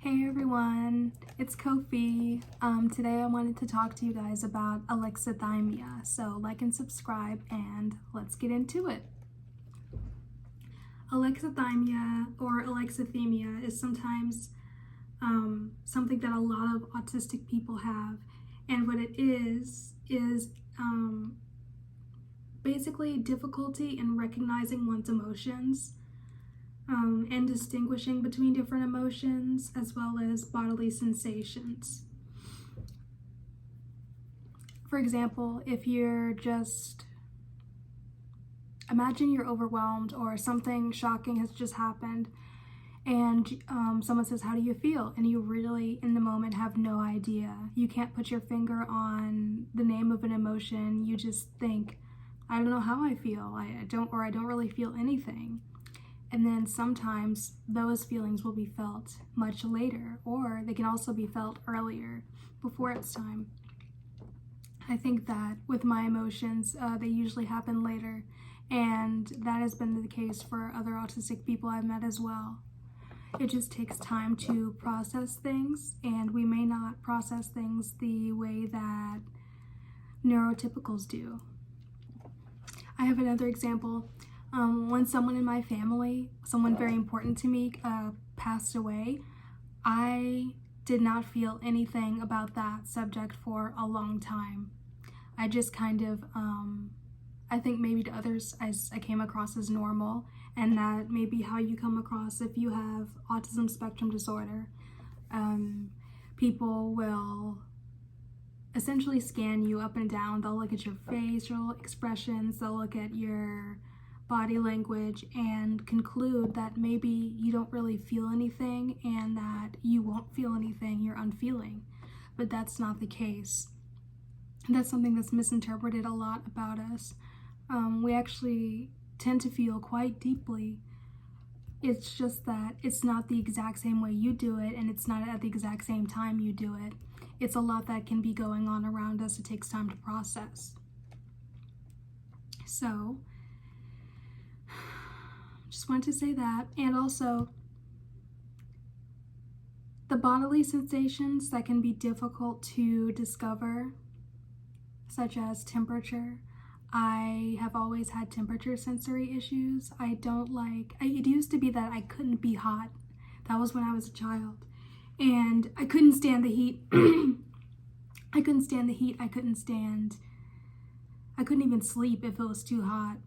Hey everyone, it's Kofi. Today I wanted to talk to you guys about alexithymia. So like and subscribe and let's get into it. Alexithymia or alexithymia is sometimes something that a lot of autistic people have. And what it is basically difficulty in recognizing one's emotions. And distinguishing between different emotions as well as bodily sensations. For example, if you're imagine you're overwhelmed or something shocking has just happened and someone says, "How do you feel?" And you really in the moment have no idea. You can't put your finger on the name of an emotion. You just think, "I don't know how I feel. I don't really feel anything." And then sometimes those feelings will be felt much later, or they can also be felt earlier, before it's time. I think that with my emotions, they usually happen later, and that has been the case for other autistic people I've met as well. It just takes time to process things, and we may not process things the way that neurotypicals do. I have another example. When someone in my family, someone very important to me, passed away, I did not feel anything about that subject for a long time. I just kind of, I think maybe to others I came across as normal, and that may be how you come across if you have autism spectrum disorder. People will essentially scan you up and down. They'll look at your facial expressions, they'll look at your body language and conclude that maybe you don't really feel anything and that you won't feel anything, you're unfeeling. But that's not the case. That's something that's misinterpreted a lot about us. We actually tend to feel quite deeply. It's just that it's not the exact same way you do it, and it's not at the exact same time you do it. It's a lot that can be going on around us. It takes time to process. So just wanted to say that. And also the bodily sensations that can be difficult to discover, such as temperature. I have always had temperature sensory issues. It used to be that I couldn't be hot. That was when I was a child. And I couldn't stand the heat. I couldn't stand the heat. I couldn't even sleep if it was too hot.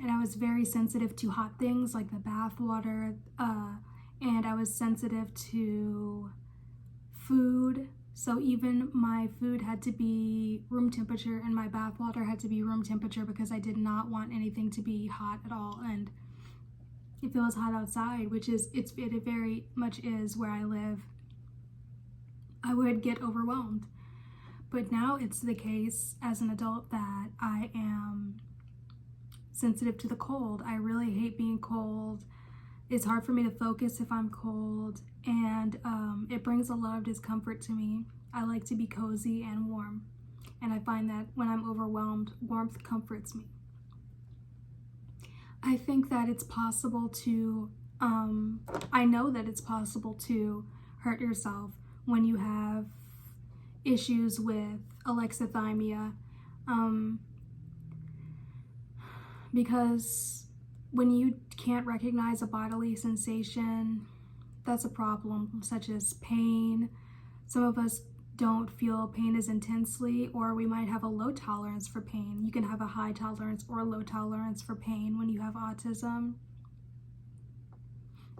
And I was very sensitive to hot things like the bath water, and I was sensitive to food. So even my food had to be room temperature and my bath water had to be room temperature because I did not want anything to be hot at all. And if it was hot outside, which it very much is where I live, I would get overwhelmed. But now it's the case as an adult that I am sensitive to the cold. I really hate being cold. It's hard for me to focus if I'm cold, and it brings a lot of discomfort to me. I like to be cozy and warm, and I find that when I'm overwhelmed, warmth comforts me. I think that it's possible to, I know that it's possible to hurt yourself when you have issues with alexithymia. Because when you can't recognize a bodily sensation, that's a problem, such as pain. Some of us don't feel pain as intensely, or we might have a low tolerance for pain. You can have a high tolerance or a low tolerance for pain when you have autism.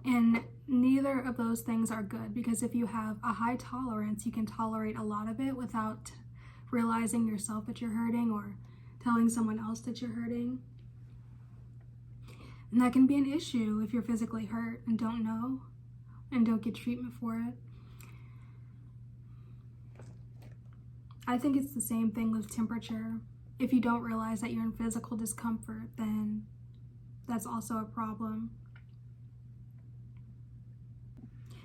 And neither of those things are good, because if you have a high tolerance, you can tolerate a lot of it without realizing yourself that you're hurting or telling someone else that you're hurting. And that can be an issue if you're physically hurt and don't know and don't get treatment for it. I think it's the same thing with temperature. If you don't realize that you're in physical discomfort, then that's also a problem.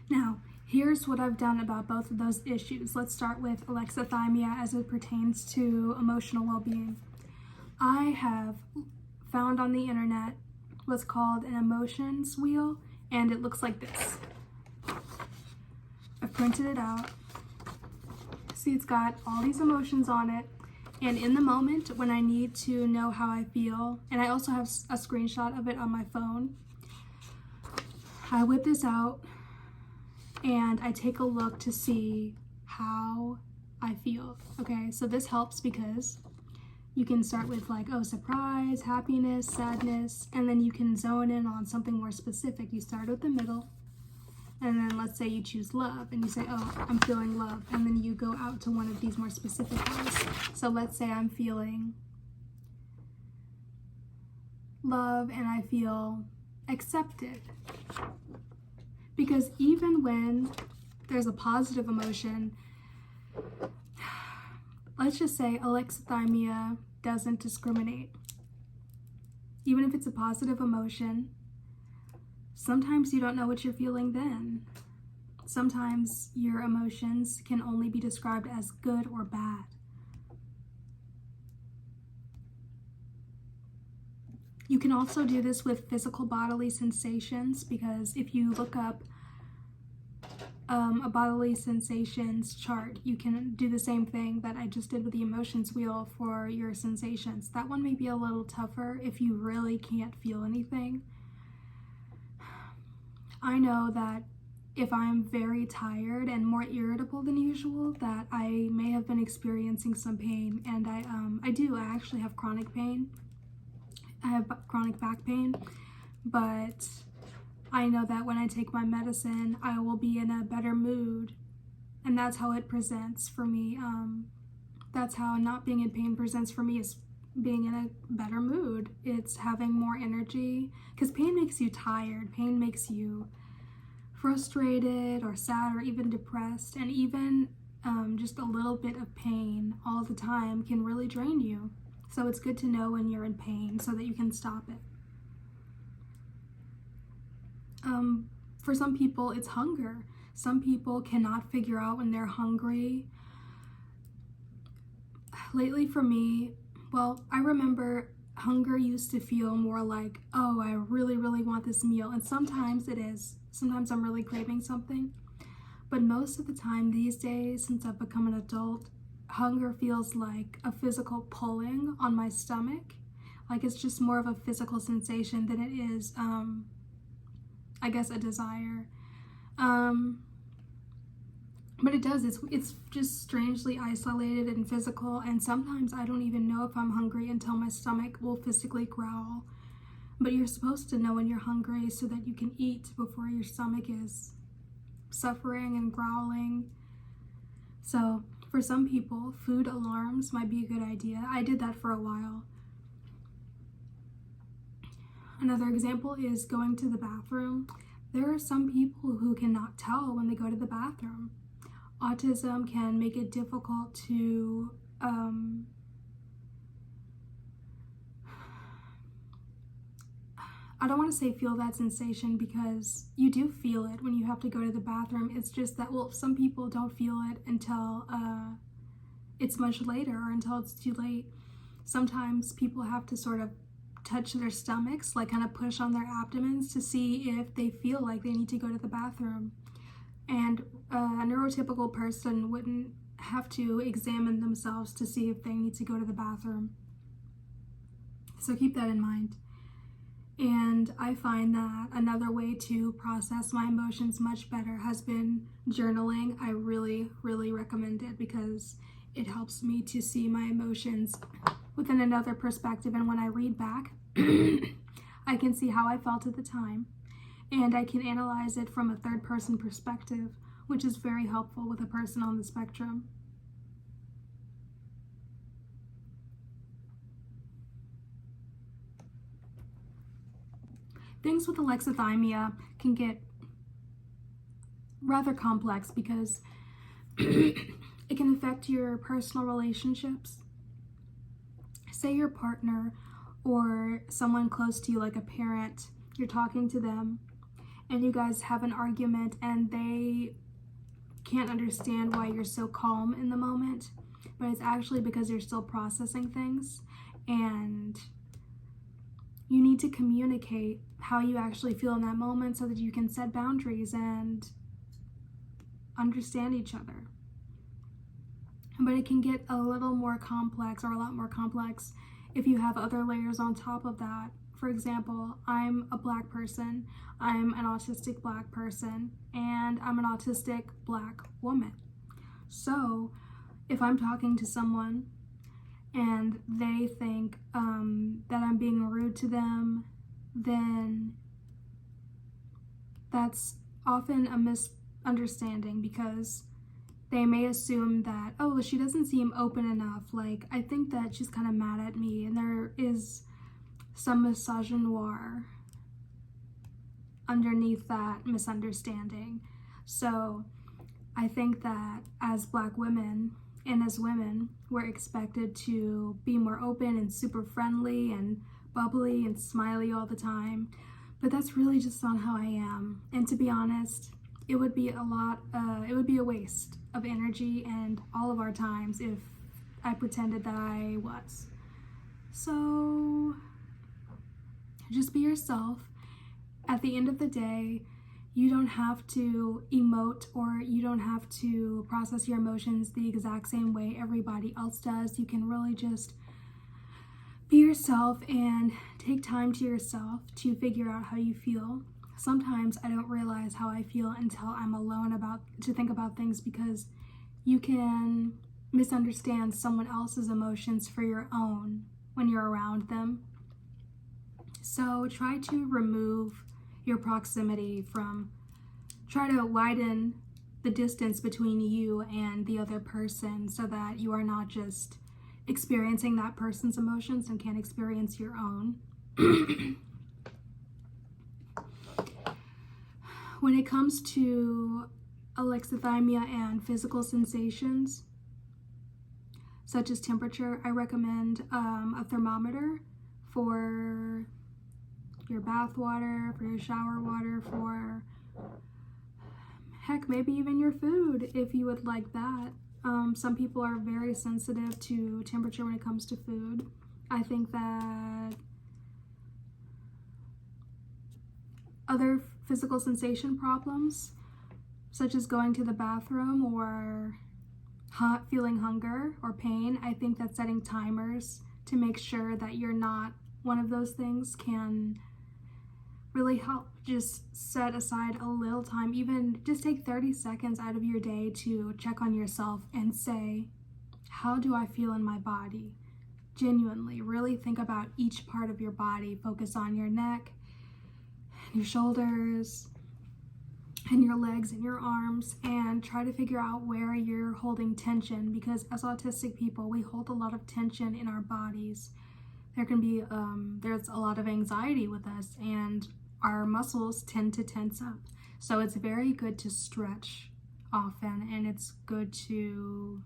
Now, here's what I've done about both of those issues. Let's start with alexithymia as it pertains to emotional well-being. I have found on the internet what's called an emotions wheel, and it looks like this. I've printed it out. See, it's got all these emotions on it. And in the moment when I need to know how I feel, and I also have a screenshot of it on my phone, I whip this out and I take a look to see how I feel. Okay, so this helps because you can start with like, oh, surprise, happiness, sadness, and then you can zone in on something more specific. You start with the middle, and then let's say you choose love, and you say, oh, I'm feeling love, and then you go out to one of these more specific ones. So let's say I'm feeling love and I feel accepted. Because even when there's a positive emotion, let's just say Alexithymia doesn't discriminate. Even if it's a positive emotion, sometimes you don't know what you're feeling then. Sometimes your emotions can only be described as good or bad. You can also do this with physical bodily sensations, because if you look up a bodily sensations chart, you can do the same thing that I just did with the emotions wheel for your sensations. That one may be a little tougher if you really can't feel anything. I know that if I'm very tired and more irritable than usual, that I may have been experiencing some pain, and I actually have chronic pain. I have chronic back pain, but I know that when I take my medicine, I will be in a better mood, and that's how it presents for me. That's how not being in pain presents for me, is being in a better mood. It's having more energy, because pain makes you tired. Pain makes you frustrated or sad or even depressed, and even just a little bit of pain all the time can really drain you. So it's good to know when you're in pain so that you can stop it. For some people, it's hunger. Some people cannot figure out when they're hungry. Lately for me, well, I remember hunger used to feel more like, oh, I really, really want this meal. And sometimes it is. Sometimes I'm really craving something. But most of the time these days, since I've become an adult, hunger feels like a physical pulling on my stomach. Like it's just more of a physical sensation than it is, I guess, a desire. But it does, it's just strangely isolated and physical, and sometimes I don't even know if I'm hungry until my stomach will physically growl. But you're supposed to know when you're hungry so that you can eat before your stomach is suffering and growling. So for some people, food alarms might be a good idea. I did that for a while. Another example is going to the bathroom. There are some people who cannot tell when they go to the bathroom. Autism can make it difficult to I don't want to say feel that sensation, because you do feel it when you have to go to the bathroom. It's just that, well, some people don't feel it until it's much later, or until it's too late. Sometimes people have to sort of touch their stomachs, like kind of push on their abdomens to see if they feel like they need to go to the bathroom. And a neurotypical person wouldn't have to examine themselves to see if they need to go to the bathroom. So keep that in mind. And I find that another way to process my emotions much better has been journaling. I really, really recommend it, because it helps me to see my emotions within another perspective. And when I read back, I can see how I felt at the time, and I can analyze it from a third-person perspective, which is very helpful with a person on the spectrum. Things with alexithymia can get rather complex, because it can affect your personal relationships. Say your partner or someone close to you, like a parent, you're talking to them and you guys have an argument and they can't understand why you're so calm in the moment, but it's actually because you're still processing things, and you need to communicate how you actually feel in that moment so that you can set boundaries and understand each other. But it can get a little more complex, or a lot more complex, if you have other layers on top of that. For example, I'm a Black person, I'm an autistic Black person, and I'm an autistic Black woman. So if I'm talking to someone and they think that I'm being rude to them, then that's often a misunderstanding, because they may assume that, oh, she doesn't seem open enough. Like, I think that she's kind of mad at me, and there is some misogynoir underneath that misunderstanding. So I think that as Black women and as women, we're expected to be more open and super friendly and bubbly and smiley all the time. But that's really just not how I am. And to be honest, it would be a waste of energy and all of our times if I pretended that I was. So just be yourself. At the end of the day, you don't have to emote, or you don't have to process your emotions the exact same way everybody else does. You can really just be yourself and take time to yourself to figure out how you feel. Sometimes I don't realize how I feel until I'm alone to think about things, because you can misunderstand someone else's emotions for your own when you're around them. So try to remove your proximity try to widen the distance between you and the other person, so that you are not just experiencing that person's emotions and can't experience your own. When it comes to alexithymia and physical sensations, such as temperature, I recommend a thermometer for your bath water, for your shower water, for heck, maybe even your food, if you would like that. Some people are very sensitive to temperature when it comes to food. I think that other physical sensation problems, such as going to the bathroom or feeling hunger or pain, I think that setting timers to make sure that you're not one of those things can really help. Just set aside a little time, even just take 30 seconds out of your day to check on yourself and say, how do I feel in my body? Genuinely, really think about each part of your body. Focus on your neck, your shoulders, and your legs and your arms, and try to figure out where you're holding tension, because as autistic people, we hold a lot of tension in our bodies. There can be, there's a lot of anxiety with us, and our muscles tend to tense up. So it's very good to stretch often, and it's good to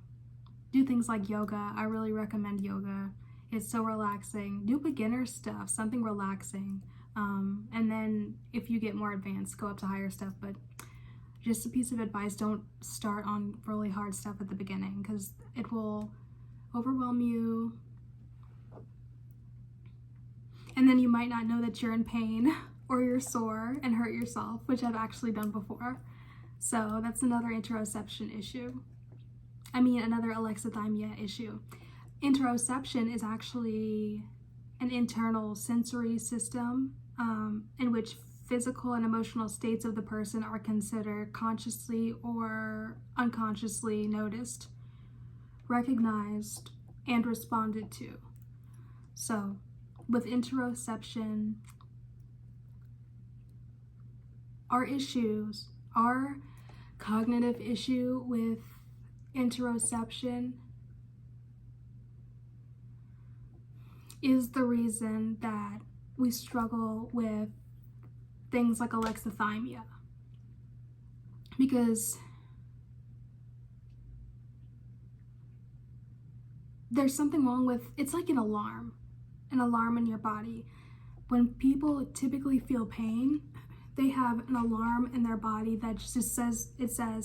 do things like yoga. I really recommend yoga. It's so relaxing. Do beginner stuff, something relaxing. And then if you get more advanced, go up to higher stuff. But just a piece of advice, don't start on really hard stuff at the beginning, because it will overwhelm you. And then you might not know that you're in pain or you're sore and hurt yourself, which I've actually done before. So that's another interoception issue. Another alexithymia issue. Interoception is actually an internal sensory system in which physical and emotional states of the person are considered consciously or unconsciously noticed, recognized, and responded to. So with interoception, our cognitive issue with interoception is the reason that we struggle with things like alexithymia, because there's something wrong with, it's like an alarm in your body. When people typically feel pain, they have an alarm in their body that just says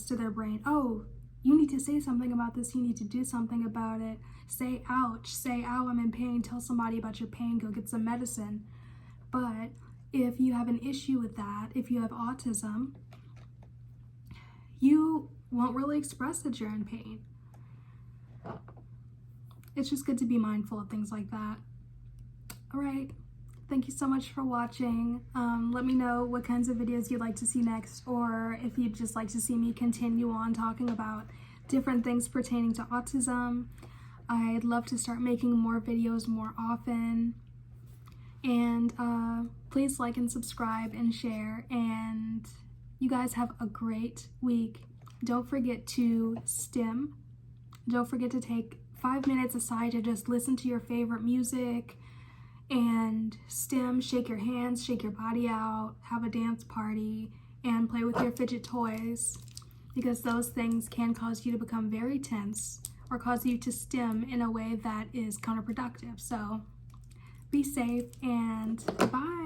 to their brain, oh, you need to say something about this, you need to do something about it. Say ouch, say ow, I'm in pain, tell somebody about your pain, go get some medicine. But if you have an issue with that, if you have autism, you won't really express that you're in pain. It's just good to be mindful of things like that. All right. Thank you so much for watching. Let me know what kinds of videos you'd like to see next, or if you'd just like to see me continue on talking about different things pertaining to autism. I'd love to start making more videos more often. And please like and subscribe and share. And you guys have a great week. Don't forget to stim. Don't forget to take 5 minutes aside to just listen to your favorite music and stim, shake your hands, shake your body out, have a dance party, and play with your fidget toys, because those things can cause you to become very tense or cause you to stim in a way that is counterproductive. So be safe and bye.